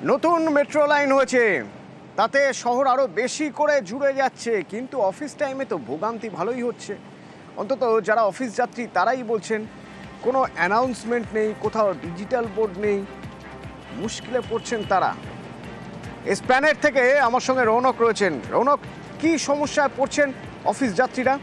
নতুন metro line হয়েছে, তাতে শহর আরও বেশি করে জুড়ে যাচ্ছে, কিন্তু অফিস টাইমে তো ভোগান্তি ভালোই হচ্ছে। অন্তত যারা অফিস যাত্রী তারাই বলছেন কোনো অ্যানাউন্সমেন্ট নেই, কোথাও ডিজিটাল বোর্ড নেই, মুশকিলে পড়ছেন তারা। এসপ্ল্যানেড থেকে আমার সঙ্গে রৌনক রয়েছেন। রৌনক, কি সমস্যায় পড়ছেন অফিস যাত্রীরা?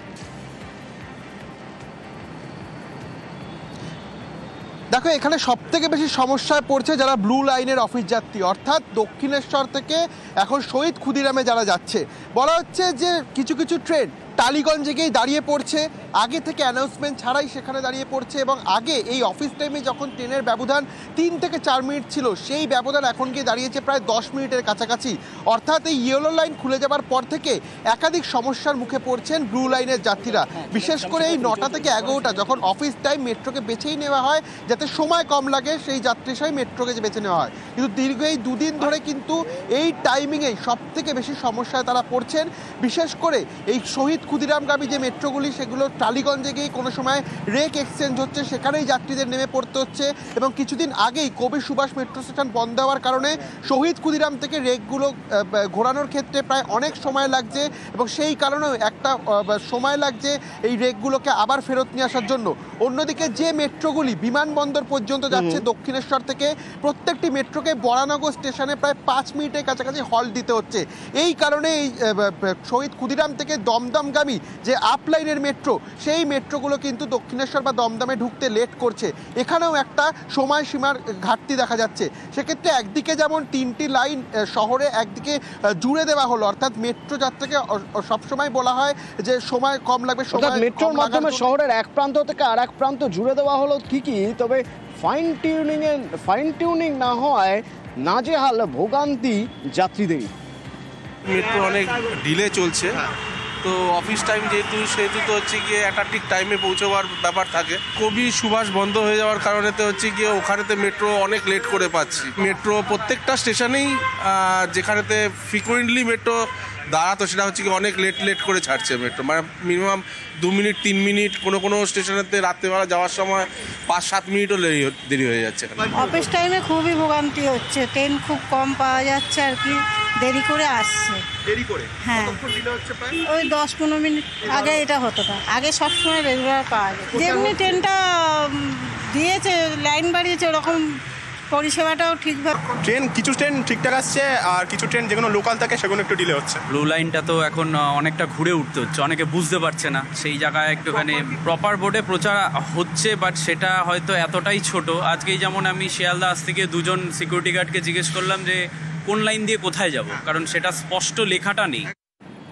দেখো, এখানে সব থেকে বেশি সমস্যায় পড়ছে যারা ব্লু লাইনের অফিস যাত্রী, অর্থাৎ দক্ষিণেশ্বর থেকে এখন শহীদ ক্ষুদিরামে যারা যাচ্ছে। বলা হচ্ছে যে কিছু কিছু ট্রেন টালিগঞ্জে গিয়েই দাঁড়িয়ে পড়ছে, আগে থেকে অ্যানাউন্সমেন্ট ছাড়াই সেখানে দাঁড়িয়ে পড়ছে। এবং আগে এই অফিস টাইমে যখন ট্রেনের ব্যবধান 3 থেকে 4 মিনিট ছিল, সেই ব্যবধান এখন গিয়ে দাঁড়িয়েছে প্রায় 10 মিনিটের কাছাকাছি। অর্থাৎ এই ইয়েলো লাইন খুলে যাবার পর থেকে একাধিক সমস্যার মুখে পড়ছেন ব্লু লাইনের যাত্রীরা। বিশেষ করে এই 9টা থেকে 11টা যখন অফিস টাইম, মেট্রোকে বেছেই নেওয়া হয় যাতে সময় কম লাগে, সেই যাত্রী সবাই মেট্রোকে বেছে নেওয়া হয়। কিন্তু দীর্ঘ এই 2 দিন ধরে কিন্তু এই টাইমিংয়েই সব থেকে বেশি সমস্যায় তারা পড়ছেন। বিশেষ করে এই শহীদ ক্ষুদিরামগামী যে মেট্রোগুলি, সেগুলো টালিগঞ্জে গিয়ে কোনো সময় রেক এক্সচেঞ্জ হচ্ছে, সেখানেই যাত্রীদের নেমে পড়তে হচ্ছে। এবং কিছুদিন আগেই কবি সুভাষ মেট্রো স্টেশন বন্ধ হওয়ার কারণে শহীদ ক্ষুদিরাম থেকে রেকগুলো ঘোরানোর ক্ষেত্রে প্রায় অনেক সময় লাগছে, এবং সেই কারণেও একটা সময় লাগছে এই রেকগুলোকে আবার ফেরত নিয়ে আসার জন্য। অন্যদিকে যে মেট্রোগুলি বিমানবন্দর পর্যন্ত যাচ্ছে দক্ষিণেশ্বর থেকে, প্রত্যেকটি মেট্রোকে বরানগর স্টেশনে প্রায় 5 মিনিটের কাছাকাছি হল্ট দিতে হচ্ছে। এই কারণে এই শহীদ ক্ষুদিরাম থেকে দমদমগামী যে আপ লাইনের মেট্রো, সেই মেট্রোগুলো কিন্তু দক্ষিণেশ্বর বা দমদমে ঢুকতে লেট করছে। এখানেও একটা সময়সীমার ঘাটতি দেখা যাচ্ছে। সেক্ষেত্রে একদিকে যেমন 3টি লাইন শহরে একদিকে জুড়ে দেওয়া হলো, অর্থাৎ মেট্রো যাত্রাকে সবসময় বলা হয় যে সময় কম লাগবে, সময় মেট্রোর মাধ্যমে শহরের এক প্রান্ত থেকে আর এক প্রান্ত জুড়ে দেওয়া হলো ঠিকই, তবে ফাইন টিউনিং না হওয়ায় নাজেহাল ভোগান্তি যাত্রীদেরই। মেট্রো অনেক ডিলে চলছে, তো অফিস টাইম সেহেতু তো হচ্ছে গিয়ে একটা ঠিক টাইমে পৌঁছবার ব্যাপার থাকে। কবি সুভাষ বন্ধ হয়ে যাওয়ার কারণে তো হচ্ছে গিয়ে ওখানেতে মেট্রো অনেক লেট করে পাচ্ছি। মেট্রো প্রত্যেকটা স্টেশনেই যেখানেতে ফ্রিকুয়েন্টলি মেট্রো দাঁড়াতো, সেটা হচ্ছে কি অনেক লেট করে ছাড়ছে মেট্রো, মানে মিনিমাম 2 মিনিট 3 মিনিট, কোনো স্টেশনেতে রাত্রেবেলা যাওয়ার সময় 5-7 মিনিটও দেরি হয়ে যাচ্ছে। অফিস টাইমে খুবই ভোগান্তি হচ্ছে, ট্রেন খুব কম পাওয়া যাচ্ছে আর কি, দেরি করে আসছে। দেরি করে? হ্যাঁ, ওই 10-15 মিনিট আগে এটা হতো না, আগে সবসময় রেগুলার পাওয়া যায়। যেমনি ট্রেনটা দিয়েছে, লাইন বাড়িয়েছে, ওরকম পরিষেবাটাও ঠিকভাবে। কিছু ট্রেন ঠিকঠাক আসছে, আর কিছু ট্রেন যেগুলো লোকাল থাকে সেগুলো একটু ডিলে হচ্ছে। ব্লু লাইনটা তো এখন অনেকটা ঘুরে উঠতে হচ্ছে, অনেকে বুঝতে পারছে না। সেই জায়গায় একটুখানি প্রপার বোর্ডে প্রচার হচ্ছে, বাট সেটা হয়তো এতটাই ছোট। আজকেই যেমন আমি শিয়ালদা থেকে 2জন সিকিউরিটি গার্ডকে জিজ্ঞেস করলাম যে কোন লাইন দিয়ে কোথায় যাব, কারণ সেটা স্পষ্ট লেখাটা নেই।